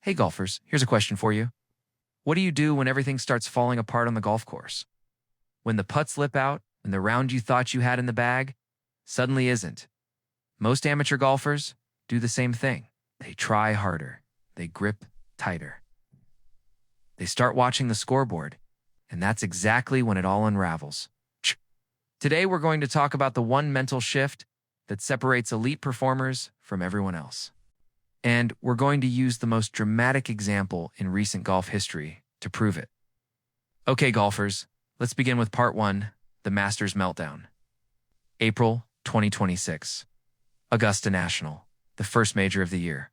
Hey golfers, here's a question for you. What do you do when everything starts falling apart on the golf course? When the putts slip out and the round you thought you had in the bag suddenly isn't. Most amateur golfers do the same thing. They try harder. They grip tighter. They start watching the scoreboard, and that's exactly when it all unravels. Today, we're going to talk about the one mental shift that separates elite performers from everyone else. And we're going to use the most dramatic example in recent golf history to prove it. Okay, golfers, let's begin with part 1, the Masters Meltdown. April 2026. Augusta National, the first major of the year.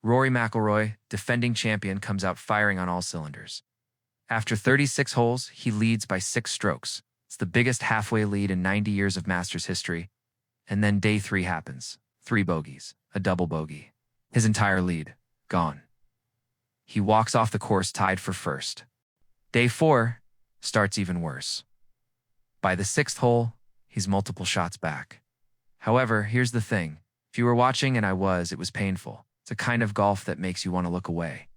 Rory McIlroy, defending champion, comes out firing on all cylinders. After 36 holes, he leads by 6 strokes. It's the biggest halfway lead in 90 years of Masters history. And then day 3 happens. 3 bogeys, a double bogey. His entire lead, gone. He walks off the course tied for first. Day 4 starts even worse. By the 6th hole, he's multiple shots back. However, here's the thing. If you were watching, and I was, it was painful. It's a kind of golf that makes you want to look away.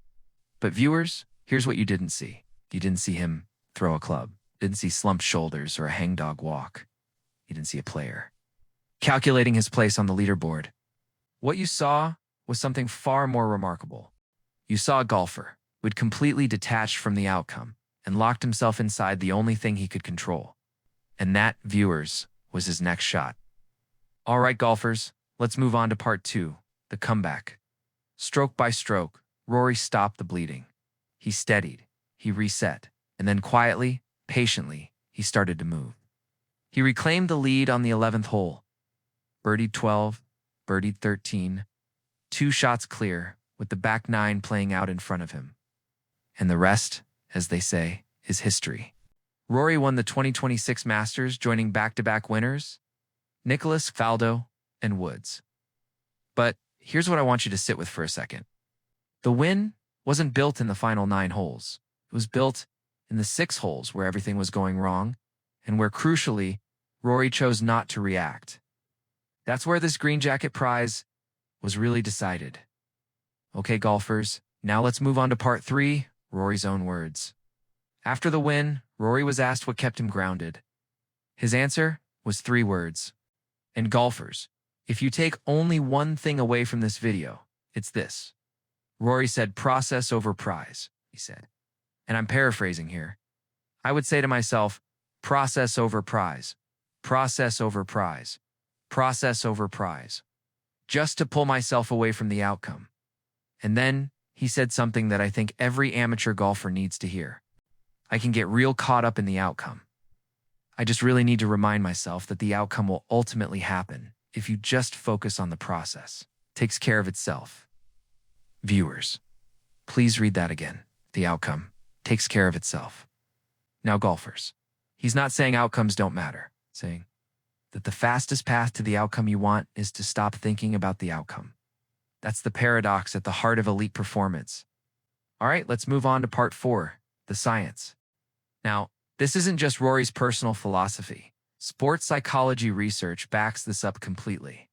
But viewers, here's what you didn't see. You didn't see him throw a club. You didn't see slumped shoulders or a hangdog walk. You didn't see a player calculating his place on the leaderboard. What you saw was something far more remarkable. You saw a golfer who had completely detached from the outcome and locked himself inside the only thing he could control. And that, viewers, was his next shot. All right, golfers, let's move on to part 2, the comeback. Stroke by stroke, Rory stopped the bleeding. He steadied, he reset, and then quietly, patiently, he started to move. He reclaimed the lead on the 11th hole. Birdied 12, birdied 13, 2 shots clear, with the back 9 playing out in front of him. And the rest, as they say, is history. Rory won the 2026 Masters, joining back-to-back winners, Nicholas, Faldo, and Woods. But here's what I want you to sit with for a second. The win wasn't built in the final 9 holes. It was built in the 6 holes where everything was going wrong, and where, crucially, Rory chose not to react. That's where this green jacket prize was really decided. Okay, golfers, now let's move on to part 3, Rory's own words. After the win, Rory was asked what kept him grounded. His answer was 3 words. And golfers, if you take only one thing away from this video, it's this. Rory said, process over prize, he said. And I'm paraphrasing here. I would say to myself, process over prize, process over prize, process over prize, just to pull myself away from the outcome. And then he said something that I think every amateur golfer needs to hear. I can get real caught up in the outcome. I just really need to remind myself that the outcome will ultimately happen if you just focus on the process. It takes care of itself. Viewers, please read that again. The outcome takes care of itself. Now, golfers, he's not saying outcomes don't matter, saying that the fastest path to the outcome you want is to stop thinking about the outcome. That's the paradox at the heart of elite performance. All right, let's move on to part 4, the science. Now, this isn't just Rory's personal philosophy. Sports psychology research backs this up completely.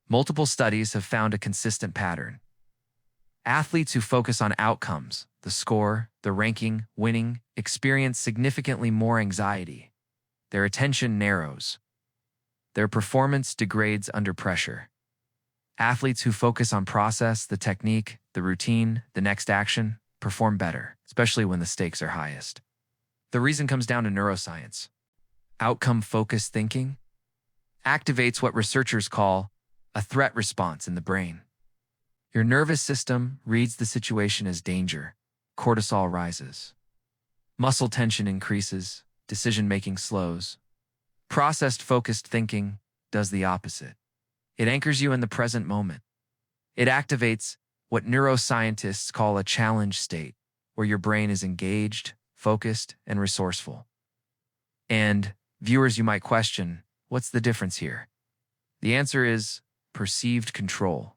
Multiple studies have found a consistent pattern. Athletes who focus on outcomes, the score, the ranking, winning, experience significantly more anxiety. Their attention narrows. Their performance degrades under pressure. Athletes who focus on process, the technique, the routine, the next action, perform better, especially when the stakes are highest. The reason comes down to neuroscience. Outcome-focused thinking activates what researchers call a threat response in the brain. Your nervous system reads the situation as danger. Cortisol rises. Muscle tension increases. Decision-making slows. Processed-focused thinking does the opposite. It anchors you in the present moment. It activates what neuroscientists call a challenge state, where your brain is engaged, focused, and resourceful. And, viewers, you might question, what's the difference here? The answer is perceived control.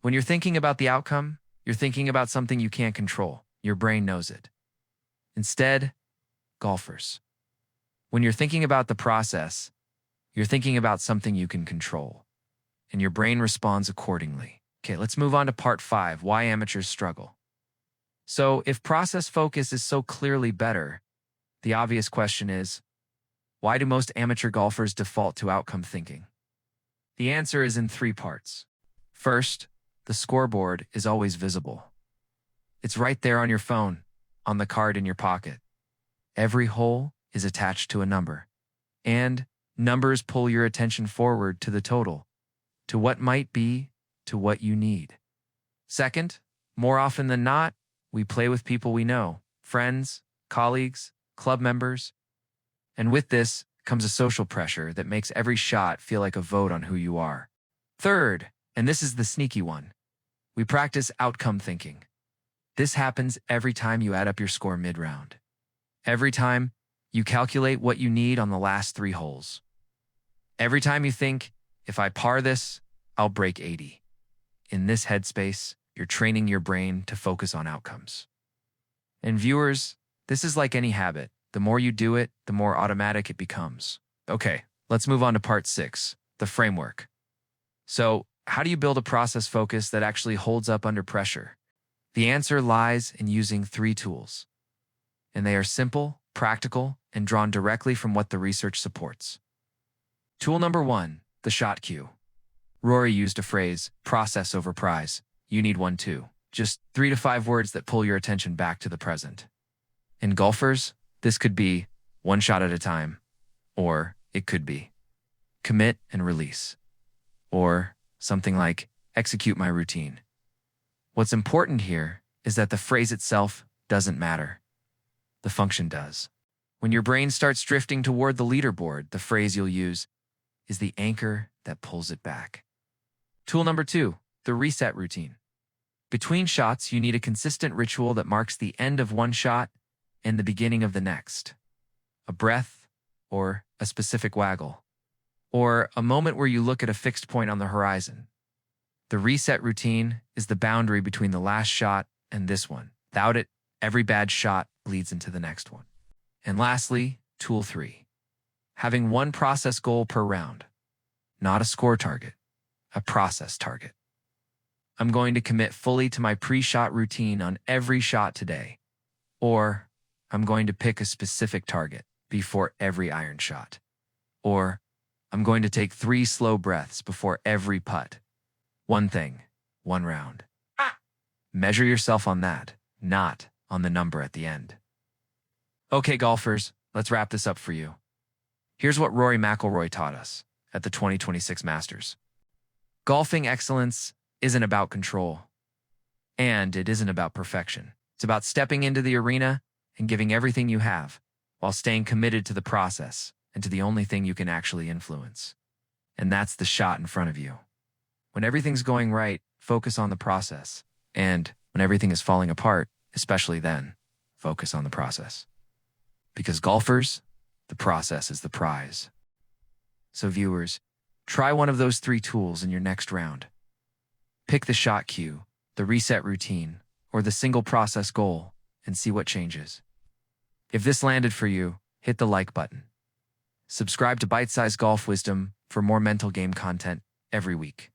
When you're thinking about the outcome, you're thinking about something you can't control. Your brain knows it. Instead, golfers, when you're thinking about the process, you're thinking about something you can control, and your brain responds accordingly. Okay, let's move on to part 5, why amateurs struggle. So if process focus is so clearly better, the obvious question is, why do most amateur golfers default to outcome thinking? The answer is in three parts. First, the scoreboard is always visible. It's right there on your phone, on the card in your pocket. Every hole is attached to a number, and numbers pull your attention forward to the total, to what might be, to what you need. Second, more often than not, we play with people we know, friends, colleagues, club members, and with this comes a social pressure that makes every shot feel like a vote on who you are. Third, and this is the sneaky one, we practice outcome thinking. This happens every time you add up your score mid-round. Every time you calculate what you need on the last 3 holes. Every time you think, if I par this, I'll break 80. In this headspace, you're training your brain to focus on outcomes. And viewers, this is like any habit. The more you do it, the more automatic it becomes. Okay, let's move on to part 6, the framework. So, how do you build a process focus that actually holds up under pressure? The answer lies in using 3 tools. And they are simple, practical, and drawn directly from what the research supports. Tool number 1, the shot cue. Rory used a phrase, process over prize. You need one too. Just 3 to 5 words that pull your attention back to the present. In golfers, this could be 1 shot at a time, or it could be commit and release, or something like execute my routine. What's important here is that the phrase itself doesn't matter. The function does. When your brain starts drifting toward the leaderboard, the phrase you'll use is the anchor that pulls it back. Tool number 2, the reset routine. Between shots, you need a consistent ritual that marks the end of one shot and the beginning of the next. A breath, or a specific waggle, or a moment where you look at a fixed point on the horizon. The reset routine is the boundary between the last shot and this one. Without it, every bad shot leads into the next one. And lastly, tool 3, having one process goal per round. Not a score target, a process target. I'm going to commit fully to my pre-shot routine on every shot today. Or I'm going to pick a specific target before every iron shot. Or I'm going to take 3 slow breaths before every putt. One thing, one round. Measure yourself on that, not on the number at the end. Okay, golfers, let's wrap this up for you. Here's what Rory McIIroy taught us at the 2026 Masters. Golfing excellence isn't about control, and it isn't about perfection. It's about stepping into the arena and giving everything you have while staying committed to the process and to the only thing you can actually influence. And that's the shot in front of you. When everything's going right, focus on the process. And when everything is falling apart, especially then, focus on the process. Because golfers, the process is the prize. So viewers, try one of those 3 tools in your next round. Pick the shot cue, the reset routine, or the single process goal, and see what changes. If this landed for you, hit the like button. Subscribe to Bite-Sized Golf Wisdom for more mental game content every week.